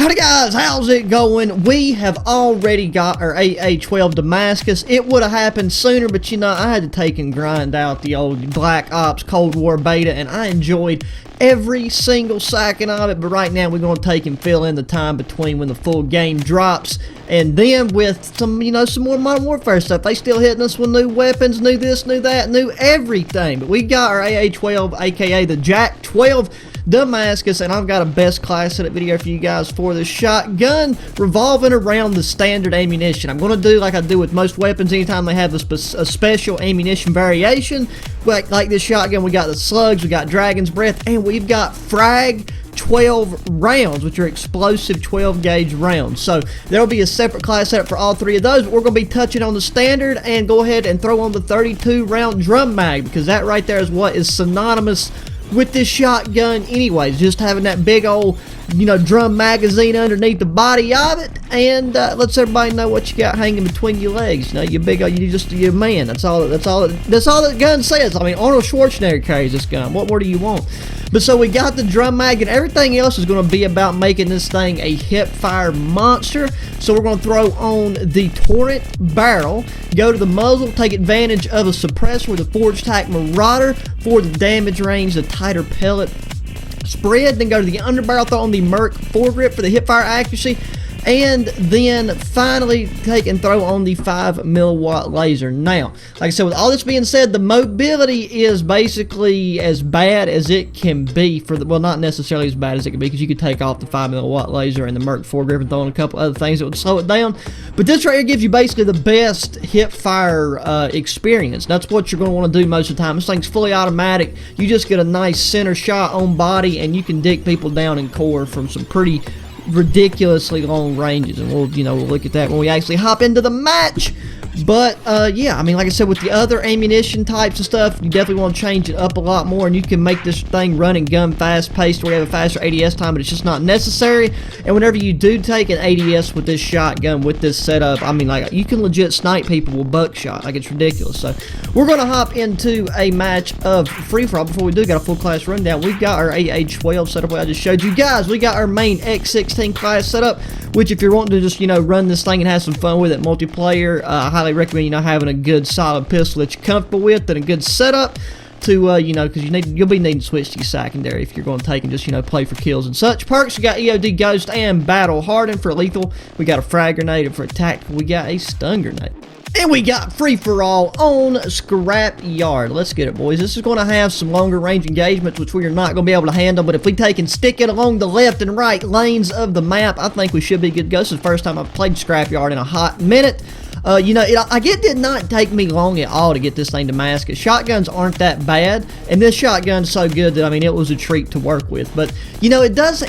Howdy guys, how's it going? We have already got our AA-12 Damascus. It would have happened sooner, but you know, I had to take and grind out the old Black Ops Cold War beta, and I enjoyed every single second of it. But right now, we're going to take and fill in the time between when the full game drops, and then with some, you know, some more Modern Warfare stuff. They still hitting us with new weapons, new this, new that, new everything. But we got our AA-12, aka the JACK-12 Damascus, and I've got a best class setup video for you guys for the shotgun revolving around the standard ammunition. I'm going to do like I do with most weapons anytime they have a special ammunition variation. Like this shotgun, we got the slugs, we got dragon's breath, and we've got frag 12 rounds, which are explosive 12 gauge rounds. So there'll be a separate class setup for all three of those, but we're going to be touching on the standard and go ahead and throw on the 32 round drum mag, because that right there is what is synonymous with this shotgun anyways, just having that big old, you know, drum magazine underneath the body of it, and lets everybody know what you got hanging between your legs. You know, you big old, you're a man. That's all that gun says. I mean, Arnold Schwarzenegger carries this gun. What more do you want? But so we got the drum mag, and everything else is going to be about making this thing a hip fire monster. So we're going to throw on the turret barrel, go to the muzzle, take advantage of a suppressor with a forged tack marauder for the damage range, the tighter pellet spread, then go to the underbarrel, throw on the Merc foregrip for the hip fire accuracy, and then finally take and throw on the 5 milliwatt laser. Now, like I said, with all this being said, the mobility is basically as bad as it can be for the, well, not necessarily as bad as it can be, because you could take off the 5 milliwatt laser and the Merc foregrip and throw in a couple other things that would slow it down. But this right here gives you basically the best hip fire experience. That's what you're going to want to do most of the time. This thing's fully automatic. You just get a nice center shot on body, and you can dig people down in core from some pretty ridiculously long ranges, and we'll look at that when we actually hop into the match. But yeah, I mean, like I said, with the other ammunition types and stuff, you definitely want to change it up a lot more, and you can make this thing run and gun fast paced where you have a faster ADS time, but it's just not necessary. And whenever you do take an ADS with this shotgun, with this setup, I mean, like, you can legit snipe people with buckshot. Like, it's ridiculous. So we're going to hop into a match of free-for-all. Before we do, got a full class rundown. We've got our AA-12 setup where I just showed you guys. We got our main X16 class setup, which if you're wanting to just, you know, run this thing and have some fun with it multiplayer, I highly recommend, you know, having a good solid pistol that you're comfortable with and a good setup to, you know, because you'll be needing to switch to your secondary if you're going to take and just, you know, play for kills and such. Perks, we got EOD Ghost and Battle Hardened for lethal. We got a frag grenade, and for tactical, we got a stun grenade. And we got free-for-all on Scrapyard. Let's get it, boys. This is going to have some longer range engagements, which we are not going to be able to handle. But if we take and stick it along the left and right lanes of the map, I think we should be good to go. This is the first time I've played Scrapyard in a hot minute. You know, it did not take me long at all to get this thing to Damascus. Shotguns aren't that bad, and this shotgun's so good that, I mean, it was a treat to work with. But, you know, it does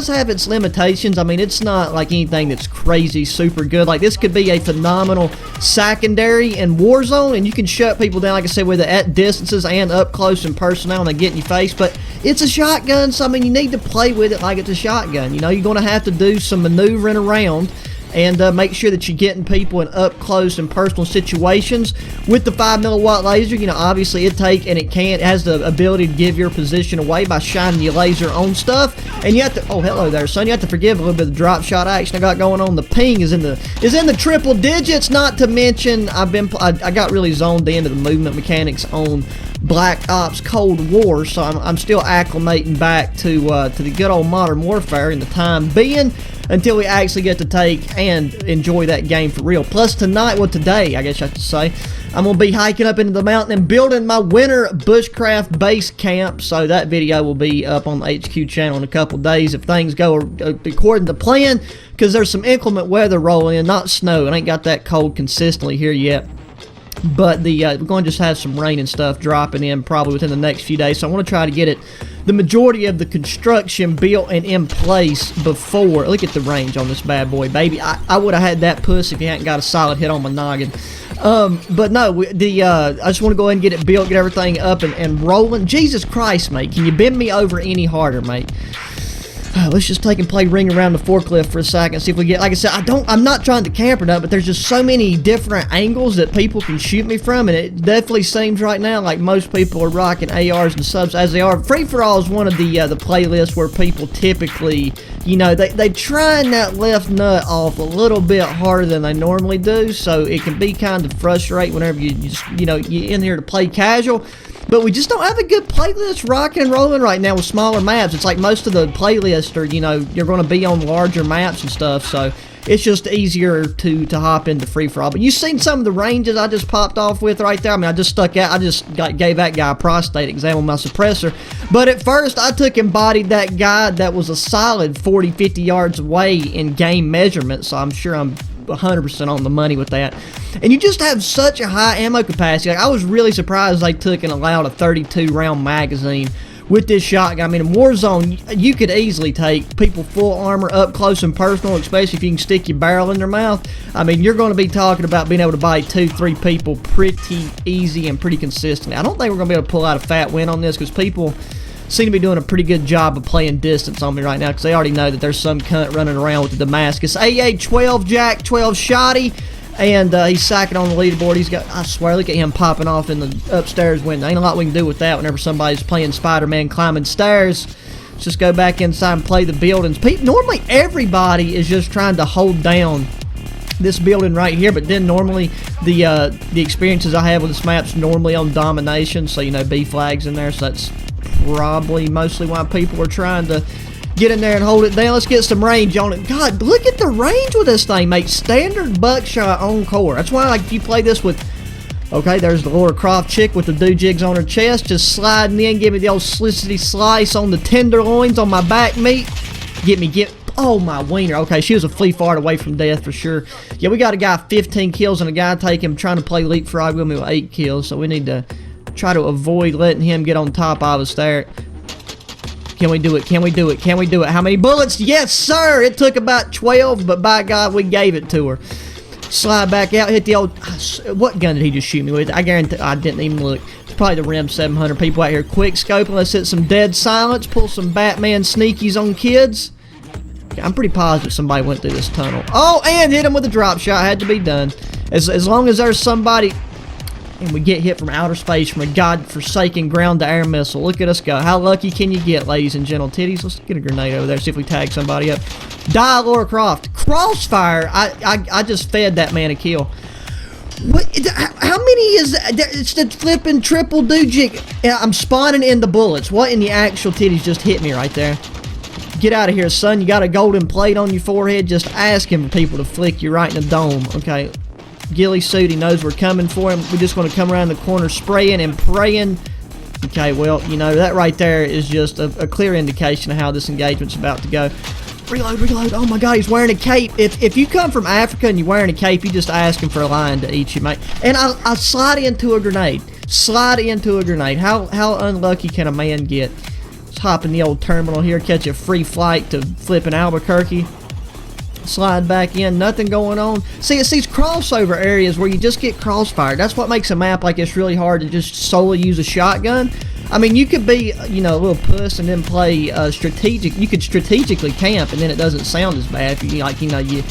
have its limitations. I mean, it's not like anything that's crazy super good. Like, this could be a phenomenal secondary in Warzone, and you can shut people down, like I said, with it at distances and up close and personal, and they get in your face. But it's a shotgun, so, I mean, you need to play with it like it's a shotgun. You know, you're going to have to do some maneuvering around and make sure that you're getting people in up close and personal situations. With the 5 milliwatt laser, you know, obviously it has the ability to give your position away by shining your laser on stuff. And you have to, oh, hello there, son. You have to forgive a little bit of the drop shot action I got going on. The ping is in the triple digits. Not to mention, I got really zoned into the movement mechanics on Black Ops Cold War, so I'm still acclimating back to the good old Modern Warfare in the time being, until we actually get to take and enjoy that game for real. Plus today, I guess I should say, I'm going to be hiking up into the mountain and building my winter bushcraft base camp. So that video will be up on the HQ channel in a couple days if things go according to plan, because there's some inclement weather rolling in, not snow. It ain't got that cold consistently here yet. But we're going to just have some rain and stuff dropping in probably within the next few days. So I want to try to get the majority of the construction built and in place before. Look at the range on this bad boy, baby. I would have had that puss if you hadn't got a solid hit on my noggin. But no, I just want to go ahead and get it built, get everything up and rolling. Jesus Christ, mate. Can you bend me over any harder, mate? Let's just take and play ring around the forklift for a second, see if we get, like I said, I'm not trying to camp or not, but there's just so many different angles that people can shoot me from, and it definitely seems right now like most people are rocking ARs and subs as they are. Free for all is one of the playlists where people typically, you know, they trying that left nut off a little bit harder than they normally do, so it can be kind of frustrating whenever you just, you know, you're in here to play casual. But we just don't have a good playlist rocking and rolling right now with smaller maps. It's like most of the playlists are, you know, you're going to be on larger maps and stuff, so it's just easier to hop into free-for-all. But you've seen some of the ranges I just popped off with right there. I mean, I just stuck out. I just gave that guy a prostate exam on my suppressor. But at first, I took and bodied that guy that was a solid 40, 50 yards away in game measurement, so I'm sure I'm 100% on the money with that. And you just have such a high ammo capacity. Like, I was really surprised they took and allowed a 32 round magazine with this shotgun. I mean, in Warzone, you could easily take people full armor up close and personal, especially if you can stick your barrel in their mouth. I mean, you're going to be talking about being able to buy 2-3 people pretty easy and pretty consistently. I don't think we're going to be able to pull out a fat win on this because people seem to be doing a pretty good job of playing distance on me right now because they already know that there's some cunt running around with the Damascus AA-12 JACK-12 shotty, and he's sacking on the leaderboard. He's got, I swear, look at him popping off in the upstairs window. Ain't a lot we can do with that whenever somebody's playing Spider-Man climbing stairs. Let's just go back inside and play the buildings. Normally everybody is just trying to hold down this building right here, but then normally the experiences I have with this map's normally on domination, so you know, B flags in there, so that's probably mostly why people are trying to get in there and hold it down. Let's get some range on it. God, look at the range with this thing, mate. Standard buckshot on core. That's why, like, if you play this with, okay, there's the Laura Croft chick with the doojigs on her chest, just sliding in, give me the old slicity slice on the tenderloins on my back meat. Oh, my wiener. Okay, she was a flea fart away from death for sure. Yeah, we got a guy 15 kills and a guy trying to play leapfrog with me with 8 kills, so we need to try to avoid letting him get on top of us there. Can we do it? Can we do it? Can we do it? How many bullets? Yes, sir! It took about 12, but by God, we gave it to her. Slide back out, hit the old... What gun did he just shoot me with? I guarantee I didn't even look. It's probably the RIM 700. People out here quick scoping. Let's hit some dead silence. Pull some Batman sneakies on kids. I'm pretty positive somebody went through this tunnel. Oh, and hit him with a drop shot. Had to be done. As long as there's somebody... And we get hit from outer space from a godforsaken ground-to-air missile. Look at us go. How lucky can you get, ladies and gentle titties? Let's get a grenade over there, see if we tag somebody up. Die, Laura Croft. Crossfire. I just fed that man a kill. What? How many is that? It's the flipping triple doojig. I'm spawning in the bullets. What in the actual titties just hit me right there? Get out of here, son. You got a golden plate on your forehead. Just asking for people to flick you right in the dome. Okay. Ghillie suit, he knows we're coming for him. We're just going to come around the corner spraying and praying. Okay, well, you know, that right there is just a clear indication of how this engagement's about to go. Reload, reload. Oh my God, he's wearing a cape. If you come from Africa and you're wearing a cape, you just asking for a lion to eat you, mate. And I slide into a grenade. Slide into a grenade. How unlucky can a man get? Let's hop in the old terminal here, catch a free flight to flipping Albuquerque. Slide back in, nothing going on. See, it's these crossover areas where you just get crossfired. That's what makes a map like this really hard to just solely use a shotgun. I mean, you could be, you know, a little puss and then play strategic. You could strategically camp and then it doesn't sound as bad if you, like, you know, you...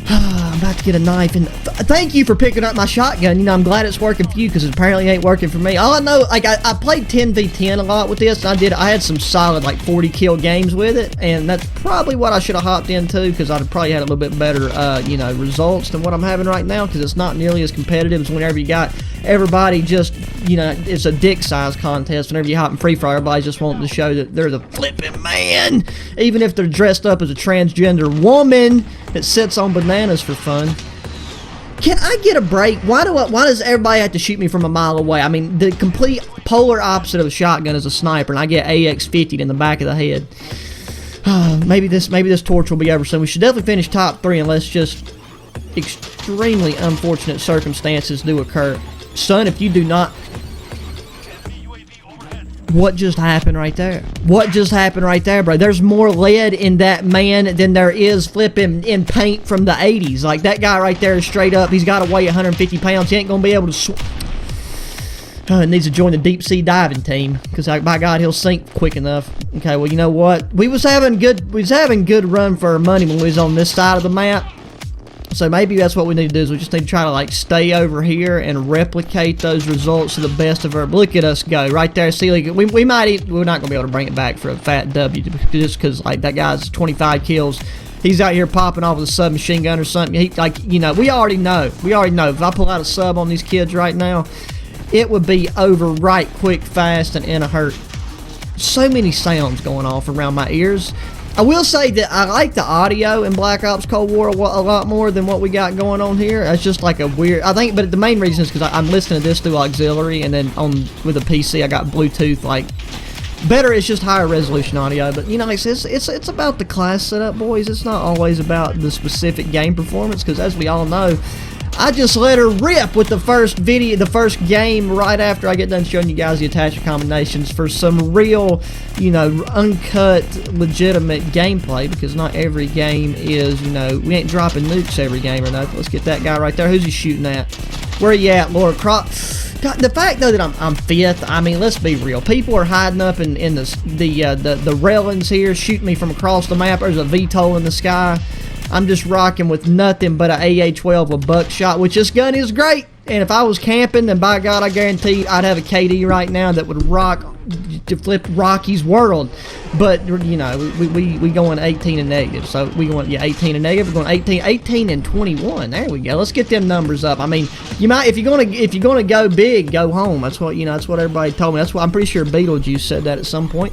I'm about to get a knife, and thank you for picking up my shotgun. You know, I'm glad it's working for you because it apparently ain't working for me. All I know, like, I played 10v10 a lot with this. I had some solid, like, 40 kill games with it, and that's probably what I should have hopped into because I'd have probably had a little bit better, you know, results than what I'm having right now because it's not nearly as competitive as whenever you got everybody just, you know, it's a dick size contest. Whenever you hop in free fire, everybody's just wanting to show that they're the flipping man, even if they're dressed up as a transgender woman that sits on bananas for fun. Can I get a break? Why does everybody have to shoot me from a mile away? I mean, the complete polar opposite of a shotgun is a sniper, and I get AX-50'd in the back of the head. Maybe this torch will be over soon. We should definitely finish top 3 unless just extremely unfortunate circumstances do occur. Son, if you do not... What just happened right there? What just happened right there, bro? There's more lead in that man than there is flipping in paint from the 80s. Like, that guy right there is straight up. He's got to weigh 150 pounds. He ain't going to be able to... Needs to join the deep sea diving team because by God he'll sink quick enough. Okay, well you know what? We was having good run for our money when we was on this side of the map. So maybe that's what we need to do is we just need to try to like stay over here and replicate those results to the best of our. Look at us go right there. See, like, we're not gonna be able to bring it back for a fat W just because like that guy's 25 kills. He's out here popping off with a submachine gun or something. He, like, you know, we already know. If I pull out a sub on these kids right now, it would be over right quick, fast, and in a hurt. So many sounds going off around my ears. I will say that I like the audio in Black Ops Cold War a lot more than what we got going on here. It's just like a weird, I think, but the main reason is because I'm listening to this through auxiliary, and then with a PC I got Bluetooth. Like, better, it's just higher resolution audio. But you know, it's about the class setup, boys. It's not always about the specific game performance, because as we all know, I just let her rip with the first game right after I get done showing you guys the attachment combinations for some real, you know, uncut, legitimate gameplay, because not every game is, you know, we ain't dropping nukes every game or nothing. Let's get that guy right there. Who's he shooting at? Where you at, Laura Croft? God, the fact though that I'm fifth, I mean, let's be real. People are hiding up in the railings here, shooting me from across the map. There's a VTOL in the sky. I'm just rocking with nothing but an AA-12 with buckshot, which this gun is great. And if I was camping, then by God, I guarantee I'd have a KD right now that would rock to flip Rocky's world. But you know, we going 18 and negative, so we going 18 and negative. We're going 18 and 21. There we go. Let's get them numbers up. I mean, you might if you're gonna go big, go home. That's what That's what everybody told me. That's what I'm pretty sure Beetlejuice said that at some point.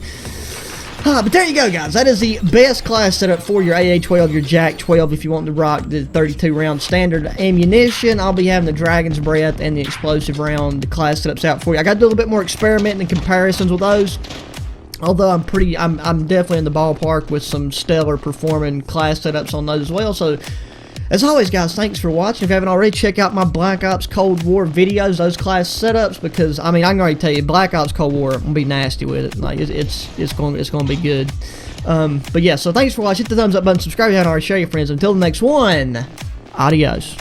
But there you go, guys. That is the best class setup for your AA-12, your JACK-12, if you want to rock the 32-round standard ammunition. I'll be having the Dragon's Breath and the explosive round class setups out for you. I got to do a little bit more experimenting and comparisons with those. Although I'm definitely in the ballpark with some stellar performing class setups on those as well. So, as always, guys, thanks for watching. If you haven't already, check out my Black Ops Cold War videos, those class setups, because I mean, I can already tell you, Black Ops Cold War, I'm gonna be nasty with it. Like it's gonna be good. But yeah, so thanks for watching. Hit the thumbs up button, subscribe if you haven't already, share your friends. Until the next one, adios.